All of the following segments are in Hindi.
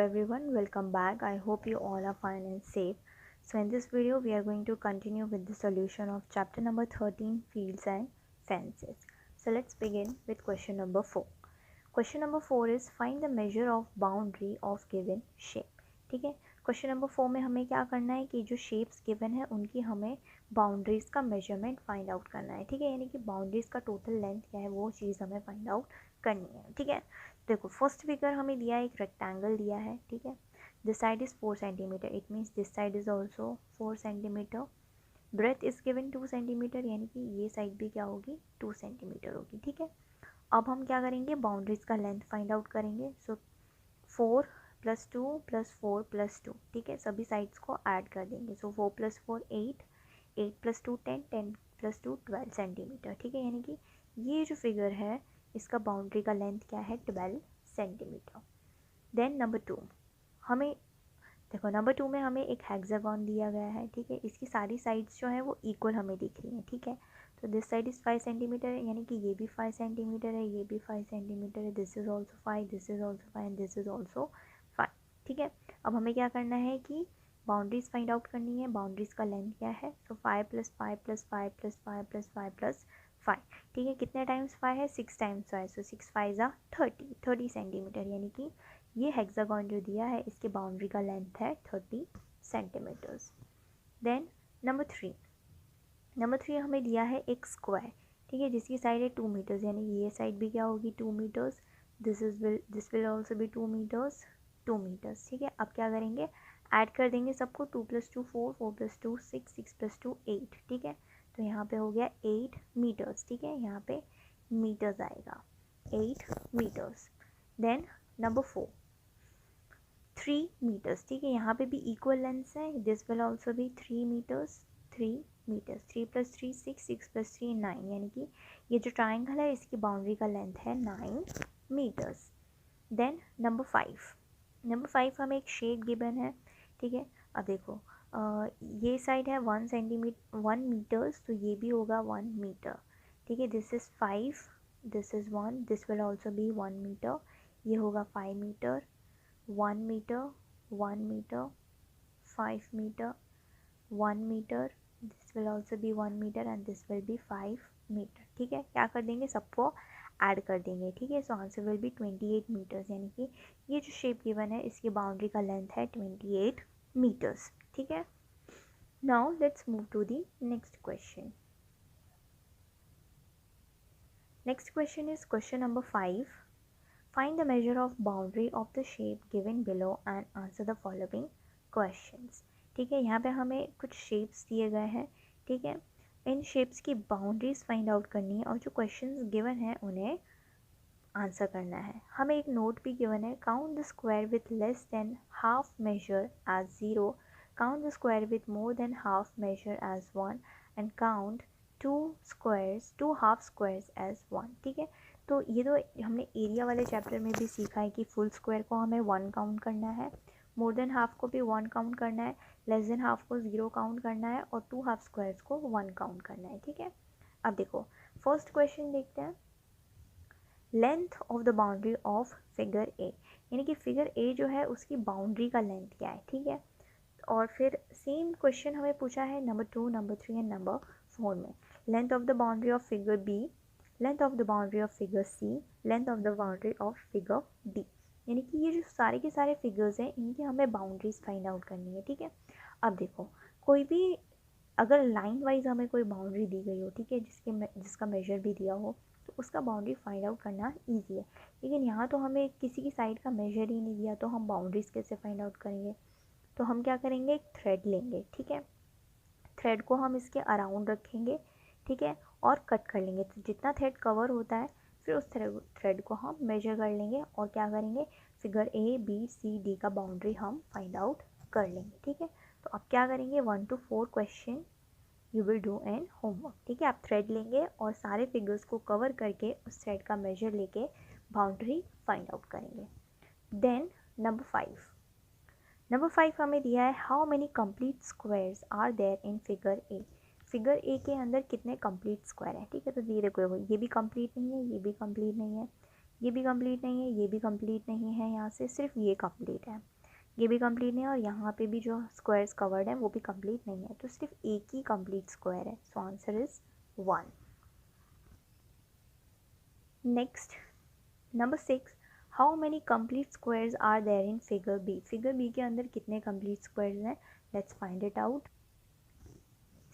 everyone, welcome back. I hope you all are fine and safe. So in this video we are going to continue with the solution of chapter number 13, fields and fences. So let's begin with question number 4. Question number 4 is find the measure of boundary of given shape. ठीक है, क्वेश्चन नंबर 4 में हमें क्या करना है कि जो शेप्स गिवन है उनकी हमें बाउंड्रीज का मेजरमेंट फाइंड आउट करना है. ठीक है, यानी कि बाउंड्रीज का टोटल लेंथ क्या है वो चीज़ हमें फाइंड आउट करनी है. ठीक है, देखो फर्स्ट फिगर हमें दिया है, एक रेक्टेंगल दिया है. ठीक है, this side is 4 centimetre, it means this side is also 4 centimetre. Breadth is given 2 centimetre, यानी कि ये साइड भी क्या होगी 2 सेंटीमीटर होगी. ठीक है, अब हम क्या करेंगे, बाउंड्रीज का लेंथ फाइंड आउट करेंगे. सो 4 + 2 + 4 + 2. ठीक है, सभी साइड्स को ऐड कर देंगे. सो 4 + 4 8, 8 + 2 10, 10 + 2 12 सेंटीमीटर. ठीक है, यानी कि ये जो फिगर है इसका बाउंड्री का लेंथ क्या है 12 सेंटीमीटर. देन नंबर 2 हमें देखो, नंबर 2 में हमें एक हेक्सागन दिया गया है. ठीक है, इसकी सारी साइड्स जो है वो इक्वल हमें दिख रही हैं. ठीक है, तो दिस साइड इज़ 5 सेंटीमीटर है, यानी कि ये भी 5 सेंटीमीटर है, ये भी 5 सेंटीमीटर है, this is also 5, this is also 5 and this is also 5. ठीक है, अब हमें क्या करना है कि बाउंड्रीज फाइंड आउट करनी है. बाउंड्रीज का लेंथ क्या है, सो 5 + 5 + 5 + 5 + 5 + 5. ठीक है, कितने टाइम्स 5 है, 6 टाइम्स 5, सो 6 5 ज़ा 30 सेंटीमीटर, यानी कि ये हेक्सागन जो दिया है इसके बाउंड्री का लेंथ है 30 सेंटीमीटर्स. देन नंबर 3 हमें दिया है एक स्क्वायर. ठीक है, जिसकी साइड है 2 मीटर्स, यानी ये साइड भी क्या होगी 2 metres, this will also be 2 metres, 2 metres. ठीक है, अब क्या करेंगे, ऐड कर देंगे सबको. 2 + 2 4, 4 + 2 6, 6 + 2 8. ठीक है, तो यहाँ पे हो गया 8 मीटर्स. ठीक है, यहाँ पे मीटर्स आएगा 8 मीटर्स. Then number 4 3 metres. ठीक है, यहाँ पे भी इक्वल लेंथ है, this will also be 3 metres, 3 metres. 3 + 3 6, 6 + 3 9, यानी कि ये जो ट्राइंगल है इसकी बाउंड्री का लेंथ है 9 मीटर्स. देन नंबर 5 हमें एक शेप गिवन है. ठीक है, अब देखो ये साइड है 1 मीटर्स, तो ये भी होगा 1 मीटर. ठीक है, this is 5, this is 1, this will also be 1 metre, ये होगा 5 metre, 1 metre, 1 metre, 5 metre, 1 metre, this will also be 1 metre and this will be 5 metre. ठीक है, क्या कर देंगे, सबको ऐड कर देंगे. ठीक है, so answer will be 28 metres, यानी कि ये जो शेप गिवन है इसकी बाउंड्री का लेंथ है 28 मीटर्स. ठीक है, now let's move to the next question. Next question is question number 5. Find the measure of boundary of the shape given below and answer the following questions. ठीक है, यहाँ पे हमें कुछ शेप्स दिए गए हैं. ठीक है, इन शेप्स की बाउंड्रीज फाइंड आउट करनी है और जो क्वेश्चंस गिवन है उन्हें आंसर करना है. हमें एक नोट भी गिवन है, count the square with less than half measure as 0, count the square with more than half measure as 1 and count two half squares as 1. ठीक है, तो ये तो हमने एरिया वाले चैप्टर में भी सीखा है कि फुल स्क्वायर को हमें 1 काउंट करना है, मोर देन हाफ को भी 1 काउंट करना है, लेस देन हाफ को 0 काउंट करना है और 2 हाफ स्क्वायर्स को 1 काउंट करना है. ठीक है, अब देखो फर्स्ट क्वेश्चन देखते हैं. Length of the boundary of figure A, यानी कि फिगर ए जो है उसकी बाउंड्री का लेंथ क्या है. ठीक है, और फिर सेम क्वेश्चन हमें पूछा है नंबर 2, नंबर 3 एंड नंबर 4 में. Length of the boundary of figure B, length of the boundary of figure C, length of the boundary of figure D. यानी कि ये जो सारे के सारे फिगर्स हैं इनकी हमें बाउंड्रीज फाइंड आउट करनी है. ठीक है, अब देखो कोई भी अगर लाइन वाइज हमें कोई बाउंड्री दी गई हो, ठीक है, जिसका मेजर भी दिया हो, तो उसका बाउंड्री फाइंड आउट करना ईजी है. लेकिन यहाँ तो हमें किसी की साइड का मेजर ही नहीं दिया, तो हम बाउंड्रीज कैसे फाइंड आउट करेंगे. तो हम क्या करेंगे, एक थ्रेड लेंगे. ठीक है, थ्रेड को हम इसके अराउंड रखेंगे. ठीक है, और कट कर लेंगे. तो जितना थ्रेड कवर होता है फिर उस थ्रेड को हम मेजर कर लेंगे और क्या करेंगे, figure A B C D का बाउंड्री हम फाइंड आउट कर लेंगे. ठीक है, तो अब क्या करेंगे, 1 to 4 question you will do an homework. ठीक है, आप थ्रेड लेंगे और सारे फिगर्स को कवर करके उस थ्रेड का मेजर लेके बाउंड्री फाइंड आउट करेंगे. देन नंबर 5 हमें दिया है, how many complete squares are there in figure A. Figure A के अंदर कितने कंप्लीट स्क्वायर हैं. ठीक है, तो ये देखो ये भी कंप्लीट नहीं है, ये भी कंप्लीट नहीं है, ये भी कंप्लीट नहीं है, ये भी कंप्लीट नहीं है, यहाँ से सिर्फ ये कंप्लीट है, ये भी कंप्लीट नहीं है, और यहाँ पे भी जो स्क्वायर्स कवर्ड है वो भी कंप्लीट नहीं है, तो सिर्फ एक ही कंप्लीट स्क्वायर है। So answer is 1। Next number 6, how many complete squares are there in figure B. Figure B के अंदर कितने कंप्लीट स्क्वायर्स हैं, let's find it out.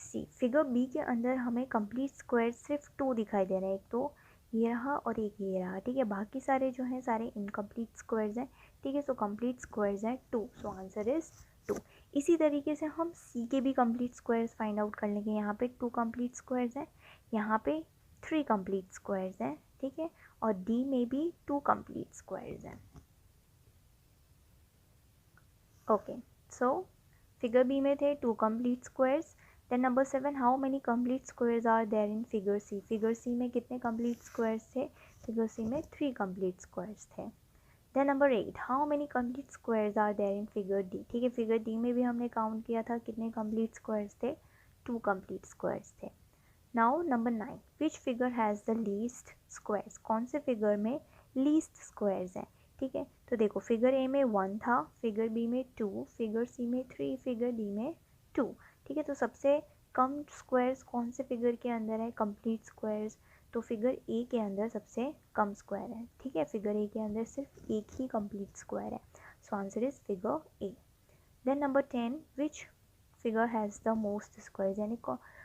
See figure B के अंदर हमें कंप्लीट स्क्वायर सिर्फ 2 दिखाई दे रहे हैं, एक तो ये रहा और एक ये रहा, ठीक है, बाकी सारे जो हैं सारे इनकम्प्लीट स्क्वायर्स हैं, ठीक है। सो कंप्लीट स्क्वायर्स हैं 2, सो आंसर इज 2। इसी तरीके से हम सी के भी कंप्लीट स्क्वायर्स फाइंड आउट कर लेंगे। यहाँ पे 2 कंप्लीट स्क्वायर्स हैं, यहाँ पे 3 कंप्लीट स्क्वायर्स हैं, ठीक है, और डी में भी 2 कंप्लीट स्क्वायर्स हैं। ओके, सो फिगर बी में थे 2 complete squares. Then number 7, how many complete squares are there in figure C. Figure C में कितने कंप्लीट स्क्वायर्स थे, फिगर सी में 3 कंप्लीट स्क्वायर्स थे। Then number 8, how many complete squares are there in figure D. ठीक है, फिगर डी में भी हमने काउंट किया था, कितने कंप्लीट स्क्वायर्स थे, 2 कंप्लीट स्क्वायर्स थे। Now number 9, which figure has the least squares. कौन से फिगर में लीस्ट स्क्वायर्स हैं, ठीक है। तो देखो फिगर ए में 1 था, फिगर बी में 2, फिगर सी में 3, फिगर डी में 2, ठीक है। तो सबसे कम स्क्वायर्स कौन से फिगर के अंदर है, कंप्लीट स्क्वायर्स, तो फिगर ए के अंदर सबसे कम स्क्वायर है, ठीक है। फिगर ए के अंदर सिर्फ एक ही कंप्लीट स्क्वायर है, so answer is figure A. Then number 10, which figure has the most squares, यानी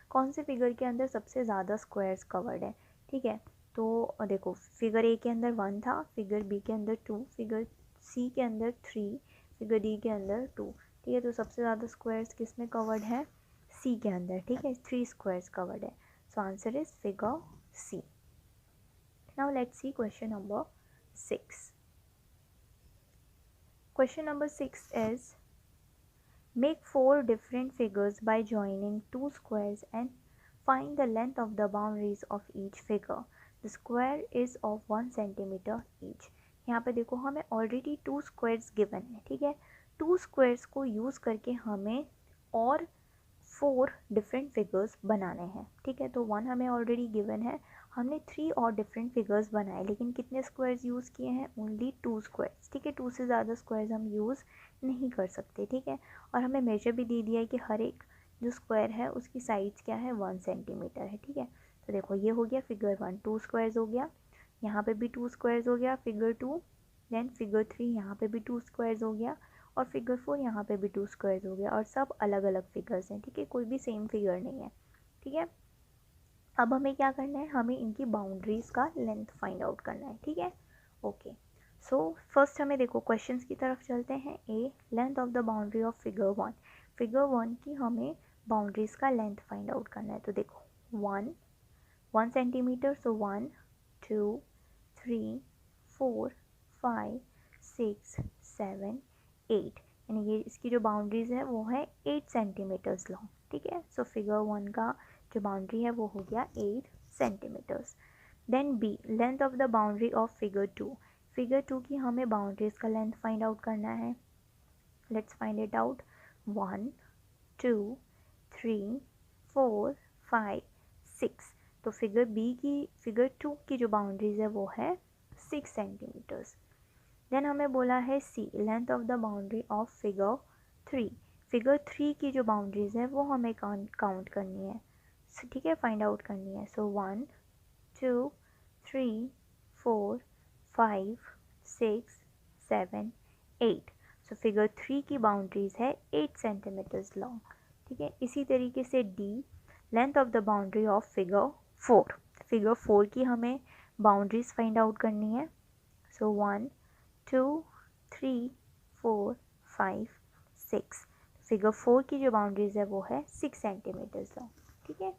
कौन से फिगर के अंदर सबसे ज़्यादा स्क्वायर्स कवर्ड है, ठीक है। तो देखो फिगर ए के अंदर 1 था, फिगर बी के अंदर 2, फिगर सी के अंदर 3, फिगर डी के अंदर 2, ठीक है। तो सबसे ज़्यादा स्क्वायर्स किस में कवर्ड है, सी के अंदर, ठीक है, 3 स्क्वायर्स कवर्ड है, so answer is figure C. Now let's see question number 6। Question number 6 is make 4 different figures by joining 2 squares and find the length of the boundaries of each figure. The square is of 1 centimeter each. यहाँ पे देखो हमें ऑलरेडी 2 स्क्वायर्स गिवन है, ठीक है। 2 स्क्वायर्स को यूज़ करके हमें और 4 डिफरेंट फिगर्स बनाने हैं, ठीक है। तो 1 हमें ऑलरेडी गिवन है, हमने 3 और डिफरेंट फिगर्स बनाए, लेकिन कितने स्क्वायर्स यूज़ किए हैं, ओनली 2 स्क्वायर्स, ठीक है। 2 से ज़्यादा स्क्वायर्स हम यूज़ नहीं कर सकते, ठीक है। और हमें मेजर भी दे दिया है कि हर एक जो स्क्वायर है उसकी साइज़ क्या है, 1 सेंटीमीटर है, ठीक है। तो देखो ये हो गया फिगर 1, 2 स्क्वायर्स हो गया, यहाँ पे भी 2 स्क्वायर्स हो गया फिगर 2, देन फिगर 3 यहाँ पे भी 2 स्क्वायर्स हो गया, और फिगर 4 यहाँ पे भी 2 स्क्वायर्स हो गया, और सब अलग अलग फिगर्स हैं, ठीक है, कोई भी सेम फिगर नहीं है, ठीक है। अब हमें क्या करना है, हमें इनकी बाउंड्रीज़ का लेंथ फाइंड आउट करना है, ठीक है। ओके, सो फर्स्ट हमें देखो क्वेश्चंस की तरफ चलते हैं। A, length of the boundary of figure 1। Figure 1 की हमें बाउंड्रीज़ का लेंथ फाइंड आउट करना है, तो देखो 1 सेंटीमीटर, सो 1 2 3 4 5 6 7 8, यानी ये इसकी जो बाउंड्रीज़ है वो है 8 सेंटीमीटर्स लॉन्ग, ठीक है। सो फिगर 1 का जो बाउंड्री है वो हो गया 8 centimetres. Then B, length of the boundary of figure 2। Figure 2 की हमें बाउंड्रीज़ का लेंथ फाइंड आउट करना है, लेट्स फाइंड इट आउट। 1 2 3 4 5 6, तो फिगर बी की, फिगर 2 की जो बाउंड्रीज़ है वो है 6 सेंटीमीटर्स। देन हमें बोला है C, length of the boundary of figure 3। Figure 3 की जो बाउंड्रीज़ है वो हमें काउंट करनी है, ठीक है, फाइंड आउट करनी है। सो 1 2 3 4 5 6 7 8, सो फिगर 3 की बाउंड्रीज़ है 8 सेंटीमीटर्स लॉन्ग, ठीक है। इसी तरीके से D, length of the boundary of figure 4। Figure 4 की हमें बाउंड्रीज़ फाइंड आउट करनी है, सो 1 2 3 4 5 6, फिगर 4 की जो बाउंड्रीज़ है वो है 6 सेंटीमीटर्स लॉन्ग, ठीक है।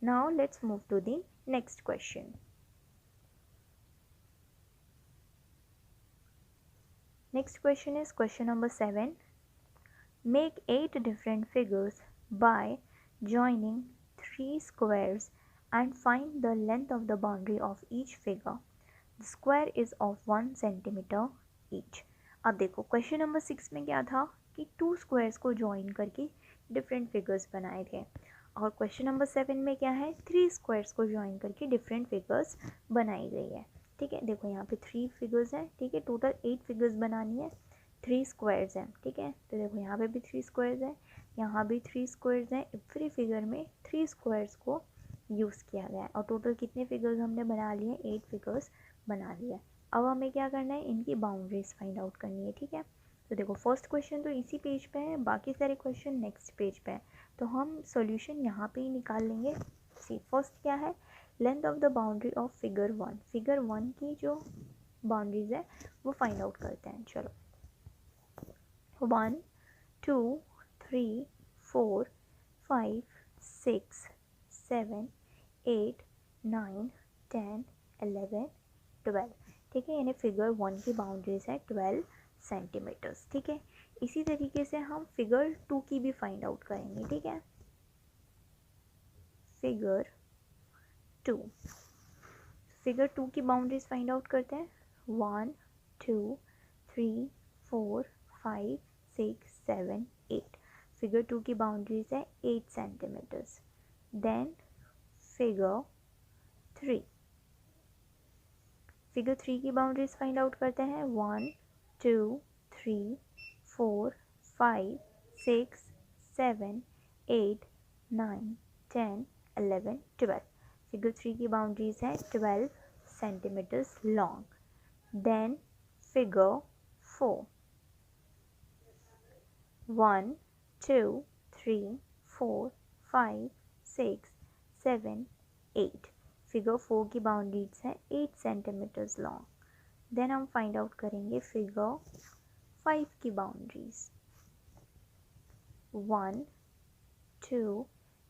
Now let's move to the next question. Next question is question number 7। Make 8 different figures by joining 3 squares and find the length of the boundary of each figure. The square is of 1 centimeter each. अब देखो क्वेश्चन नंबर 6 में क्या था कि 2 स्क्वायर्स को ज्वाइन करके डिफरेंट फिगर्स बनाए थे, और क्वेश्चन नंबर 7 में क्या है, 3 स्क्वायर्स को ज्वाइन करके डिफरेंट फिगर्स बनाई गई है, ठीक है। देखो यहाँ पे 3 फिगर्स हैं, ठीक है, टोटल 8 फिगर्स बनानी है, 3 स्क्वायर्स हैं, ठीक है। तो देखो यहाँ पे भी 3 स्क्वायर्स हैं, यहाँ भी 3 स्क्वायर्स हैं, एवरी फिगर में 3 स्क्वायर्स को यूज़ किया गया है और टोटल कितने फिगर्स हमने बना लिए, 8 फिगर्स बना लिए। अब हमें क्या करना है, इनकी बाउंड्रीज फाइंड आउट करनी है, ठीक है। तो देखो फर्स्ट क्वेश्चन तो इसी पेज पे है, बाकी सारे क्वेश्चन नेक्स्ट पेज पे है, तो हम सॉल्यूशन यहाँ पे ही निकाल लेंगे। सी फर्स्ट क्या है, length of the boundary of figure 1, figure 1 की जो बाउंड्रीज है वो फाइंड आउट करते हैं। चलो 1 2 3 4 5 6 7 8 9 10 11 12, ठीक है। यानी फिगर 1 की बाउंड्रीज है 12 सेंटीमीटर्स, ठीक है। इसी तरीके से हम फिगर 2 की भी फाइंड आउट करेंगे, ठीक है। फिगर 2, फिगर 2 की बाउंड्रीज फाइंड आउट करते हैं। 1 2 3 4 5 6 7 8, फिगर 2 की बाउंड्रीज है 8 सेंटीमीटर्स। देन फिगर 3, फिगर 3 की बाउंड्रीज फाइंड आउट करते हैं। 1 2 3 4 5 6 7 8 9 10 11 12, फिगर 3 की बाउंड्रीज है 12 centimetres long. Then figure 4, 1 2 3 4 5 6 7 8, figure 4 की बाउंड्रीज है 8 सेंटीमीटर्स लॉन्ग। देन हम फाइंड आउट करेंगे फिगर 5 की बाउंड्रीज। 1 2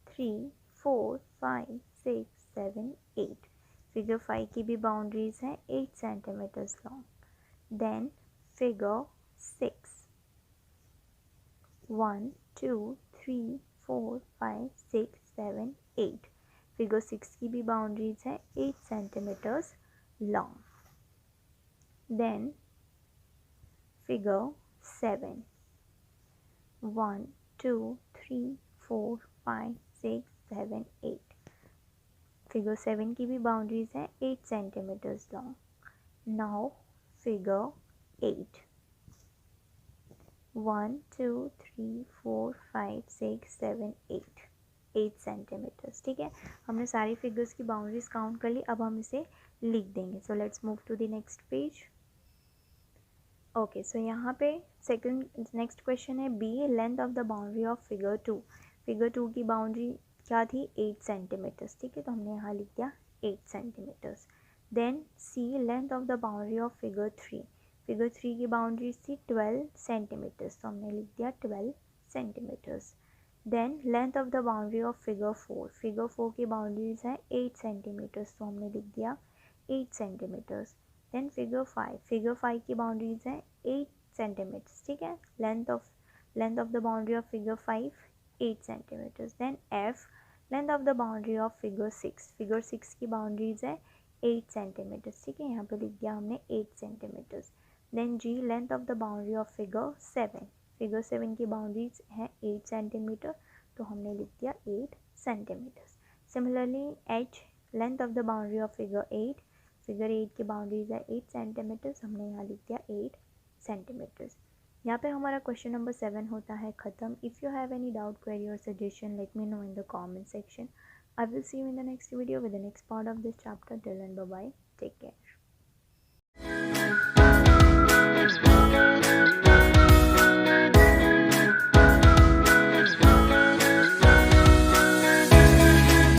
3 4 5 6 7 8, फिगर 5 की भी बाउंड्रीज है 8 centimetres long. Then figure 6, 1 2 3 4 5 6 7 8, figure 6 की भी बाउंड्रीज है 8 centimetres long. Then figure 7, 1 2 3 4 5 6 7 8, figure 7 की भी बाउंड्रीज है 8 centimetres long. Now figure 8, 1 2 3 4 5 6 7 8 centimetres, ठीक है। हमने सारी फिगर्स की बाउंड्रीज काउंट कर ली, अब हम इसे लिख देंगे। So let's move to the next page. Okay, so यहाँ पे सेकंड नेक्स्ट क्वेश्चन है B, length of the boundary of figure 2, figure 2 की बाउंड्री क्या थी, 8 सेंटीमीटर्स, ठीक है। तो हमने यहाँ लिख दिया 8 centimetres. Then C, length of the boundary of figure 3, figure 3 की बाउंड्री थी 12 सेंटीमीटर्स, तो हमने लिख दिया 12 centimetres. Then length of the boundary of figure 4, figure 4 की बाउंड्रीज है 8 सेंटीमीटर्स, तो हमने लिख दिया 8 सेंटीमीटर्स। देन फिगर 5, फिगर 5 की बाउंड्रीज है 8 सेंटीमीटर्स, ठीक है। Length of the boundary of figure 5 8 centimetres. Then F, length of the boundary of figure 6, figure 6 की बाउंड्रीज है 8 सेंटीमीटर्स, ठीक है। यहाँ पे लिख दिया हमने 8 centimetres. Then G, length of the boundary of figure 7, figure 7 की बाउंड्रीज है 8 सेंटीमीटर, तो हमने लिख दिया 8 centimetres. Similarly H, length of the boundary of figure 8, figure 8 की बाउंड्रीज है 8 सेंटीमीटर्स, हमने यहाँ लिख दिया 8 सेंटीमीटर्स। यहाँ पे हमारा क्वेश्चन नंबर 7 होता है ख़त्म। If you have any doubt, query और suggestion, let me know in the comment section. I will see you in the next video with the next part of this chapter. Till then, bye bye. Take care.